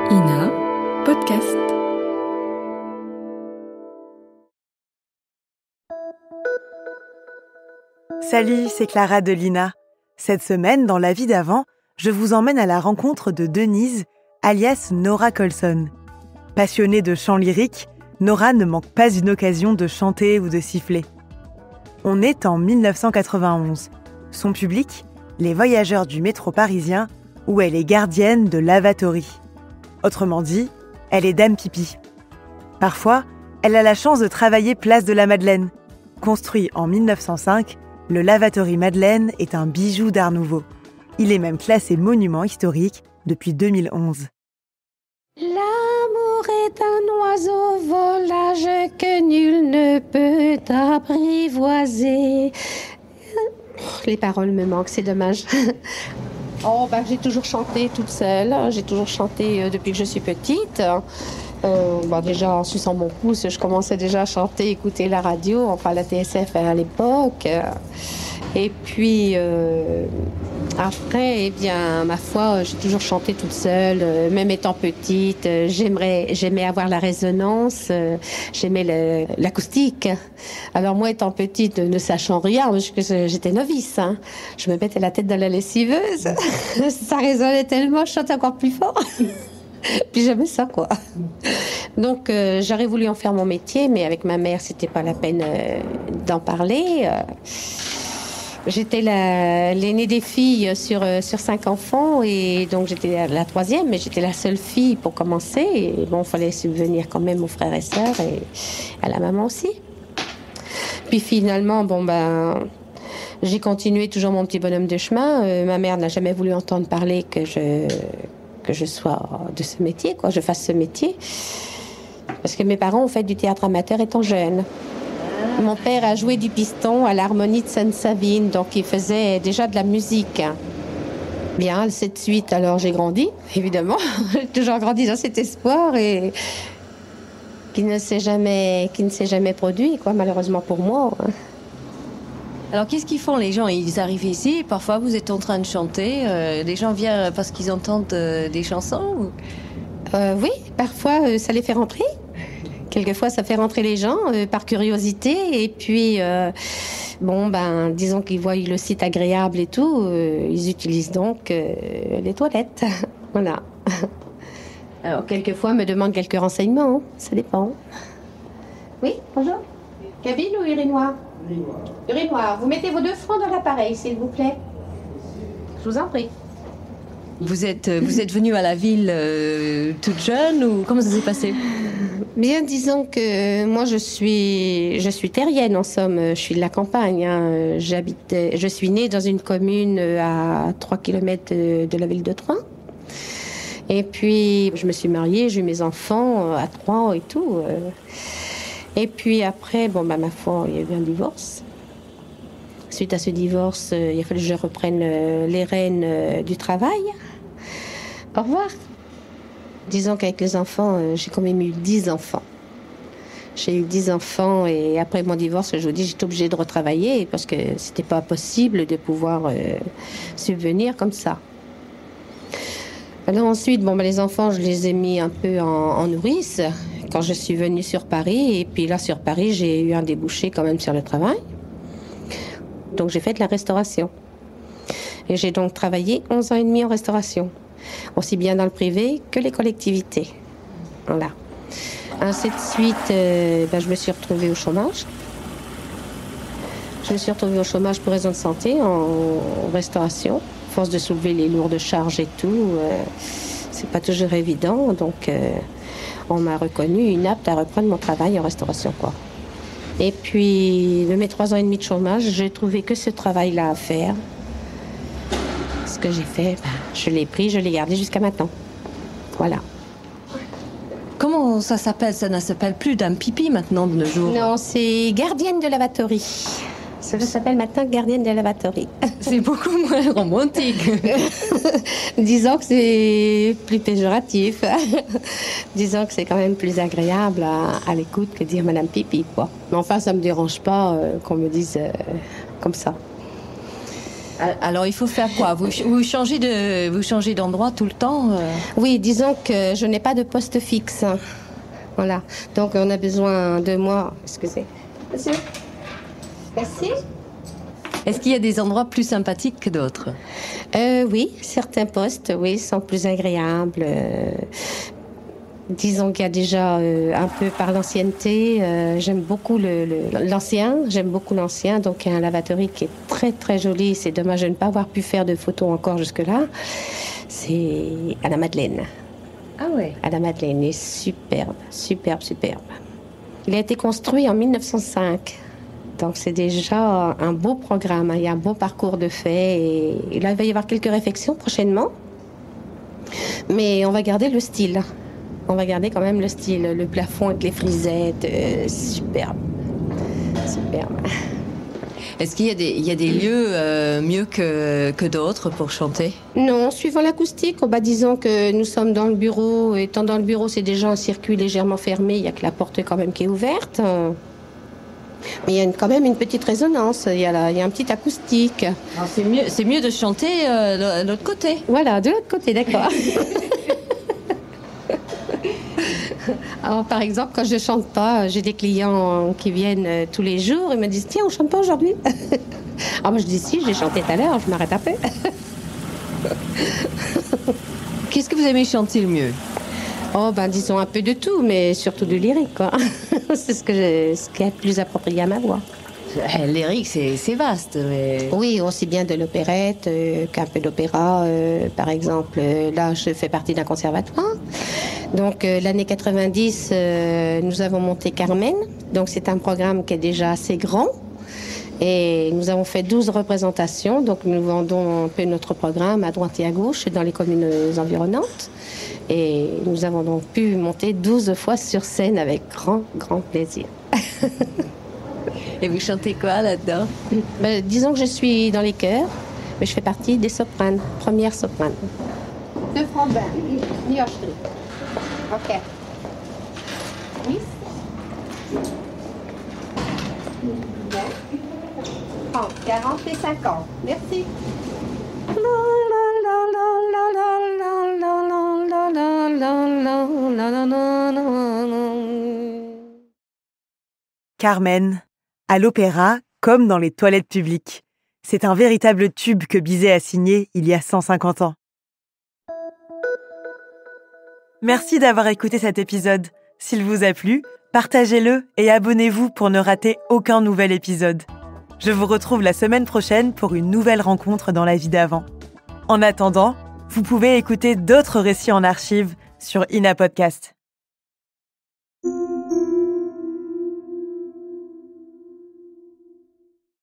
Ina, podcast. Salut, c'est Clara de Lina. Cette semaine, dans La vie d'avant, je vous emmène à la rencontre de Denise, alias Nora Colson. Passionnée de chant lyrique, Nora ne manque pas une occasion de chanter ou de siffler. On est en 1991. Son public, les voyageurs du métro parisien, où elle est gardienne de lavatory. Autrement dit, elle est dame pipi. Parfois, elle a la chance de travailler place de la Madeleine. Construit en 1905, le lavatory Madeleine est un bijou d'Art Nouveau. Il est même classé monument historique depuis 2011. L'amour est un oiseau volage que nul ne peut apprivoiser. Les paroles me manquent, c'est dommage. J'ai toujours chanté toute seule. J'ai toujours chanté depuis que je suis petite. Déjà, en suçant mon pouce, je commençais déjà à chanter, écouter la radio, enfin la TSF à l'époque. Et puis, après, ma foi, j'ai toujours chanté toute seule, même étant petite. J'aimais avoir la résonance, j'aimais l'acoustique. Alors moi, étant petite, ne sachant rien, parce que j'étais novice, je me mettais la tête dans la lessiveuse. Ça résonnait tellement, je chantais encore plus fort. Puis j'aimais ça, quoi. Donc, j'aurais voulu en faire mon métier, mais avec ma mère, c'était pas la peine d'en parler. J'étais l'aînée des filles sur 5 enfants, et donc j'étais la troisième, mais j'étais la seule fille pour commencer. Et il fallait subvenir quand même aux frères et sœurs et à la maman aussi. Puis finalement, j'ai continué toujours mon petit bonhomme de chemin. Ma mère n'a jamais voulu entendre parler que je sois de ce métier, que je fasse ce métier. Parce que mes parents ont fait du théâtre amateur étant jeunes. Mon père a joué du piston à l'harmonie de Sainte-Savine, donc il faisait déjà de la musique. Bien, cette suite, alors j'ai grandi, évidemment. J'ai toujours grandi dans cet espoir et qui ne s'est jamais produit, malheureusement pour moi. Alors, qu'est-ce qu'ils font les gens? Ils arrivent ici, parfois vous êtes en train de chanter, les gens viennent parce qu'ils entendent des chansons Oui, parfois ça les fait rentrer. Quelquefois, ça fait rentrer les gens par curiosité. Et puis, disons qu'ils voient le site agréable et tout, ils utilisent donc les toilettes. Voilà. Alors, quelquefois, me demandent quelques renseignements. Ça dépend. Oui, bonjour. Cabine ou urinoir? Urinoir. Vous mettez vos 2 francs dans l'appareil, s'il vous plaît. Je vous en prie. Vous êtes venue à la ville toute jeune ou comment ça s'est passé? Bien, disons que moi je suis terrienne en somme, je suis de la campagne. Je suis née dans une commune à 3 km de la ville de Troyes. Et puis je me suis mariée, j'ai eu mes enfants à Troyes et tout. Et puis après, ma foi, il y a eu un divorce. Suite à ce divorce, il a fallu que je reprenne les rênes du travail. Au revoir. Disons qu'avec les enfants, j'ai quand même eu 10 enfants. J'ai eu 10 enfants et après mon divorce, je vous dis, j'étais obligée de retravailler parce que c'était pas possible de pouvoir subvenir comme ça. Alors ensuite, les enfants, je les ai mis un peu en nourrice quand je suis venue sur Paris. Et puis là, sur Paris, j'ai eu un débouché quand même sur le travail. Donc j'ai fait de la restauration. Et j'ai donc travaillé 11 ans et demi en restauration. Aussi bien dans le privé que les collectivités. Voilà. Ainsi de suite, je me suis retrouvée au chômage. Je me suis retrouvée au chômage pour raison de santé, en restauration. À force de soulever les lourdes charges et tout, c'est pas toujours évident. Donc, on m'a reconnue inapte à reprendre mon travail en restauration, quoi. Et puis, de mes 3 ans et demi de chômage, j'ai trouvé que ce travail-là à faire. Ce que j'ai fait, je l'ai pris, je l'ai gardé jusqu'à maintenant. Voilà. Comment ça s'appelle? Ça ne s'appelle plus dame pipi maintenant de nos jours. Non, c'est gardienne de lavatory. Ça s'appelle maintenant gardienne de lavatory. C'est beaucoup moins romantique. Disons que c'est plus péjoratif. Disons que c'est quand même plus agréable à l'écoute que dire Madame Pipi, quoi. Mais enfin, ça me dérange pas qu'on me dise comme ça. Alors, il faut faire quoi ? Vous changez d'endroit tout le temps Oui, disons que je n'ai pas de poste fixe. Voilà. Donc, on a besoin de moi. Excusez. Monsieur. Merci. Est-ce qu'il y a des endroits plus sympathiques que d'autres ? Oui, certains postes, oui, sont plus agréables. Disons qu'il y a déjà un peu par l'ancienneté. J'aime beaucoup l'ancien. J'aime beaucoup l'ancien. Donc, il y a un lavatory qui est très, très joli. C'est dommage de ne pas avoir pu faire de photos encore jusque-là. C'est à la Madeleine. Ah ouais. À la Madeleine. Il est superbe, superbe, superbe. Il a été construit en 1905. Donc, c'est déjà un beau programme. Il y a un beau parcours de fait. Et là, il va y avoir quelques réflexions prochainement. Mais on va garder le style. On va garder quand même le style, le plafond avec les frisettes, superbe. Superbe. Est-ce qu'il y a des lieux mieux que d'autres pour chanter ? Non, suivant l'acoustique, disons que nous sommes dans le bureau. Étant dans le bureau, c'est déjà un circuit légèrement fermé. Il n'y a que la porte quand même qui est ouverte. Mais il y a quand même une petite résonance. Il y a un petit acoustique. Alors c'est mieux de chanter de l'autre côté. Voilà, de l'autre côté, d'accord. Alors, par exemple, quand je ne chante pas, j'ai des clients qui viennent tous les jours et me disent « Tiens, on ne chante pas aujourd'hui ?» Alors moi, je dis « Si, j'ai chanté tout à l'heure, je m'arrête un peu. » Qu'est-ce que vous aimez chanter le mieux ? Disons un peu de tout, mais surtout du lyrique, quoi. C'est ce qui est le plus approprié à ma voix. Lyrique, c'est vaste, mais... Oui, aussi bien de l'opérette qu'un peu d'opéra. Par exemple, là, je fais partie d'un conservatoire. Donc, l'année 90, nous avons monté Carmen. Donc, c'est un programme qui est déjà assez grand. Et nous avons fait 12 représentations. Donc, nous vendons un peu notre programme à droite et à gauche dans les communes environnantes. Et nous avons donc pu monter 12 fois sur scène avec grand, grand plaisir. Et vous chantez quoi là-dedans ? Disons que je suis dans les chœurs, mais je fais partie des sopranes, première soprane. 2 francs 20, New York Street. OK. 10. 30, 40 et 50. Merci. Carmen, à l'opéra comme dans les toilettes publiques. C'est un véritable tube que Bizet a signé il y a 150 ans. Merci d'avoir écouté cet épisode. S'il vous a plu, partagez-le et abonnez-vous pour ne rater aucun nouvel épisode. Je vous retrouve la semaine prochaine pour une nouvelle rencontre dans la vie d'avant. En attendant, vous pouvez écouter d'autres récits en archive sur Ina Podcast.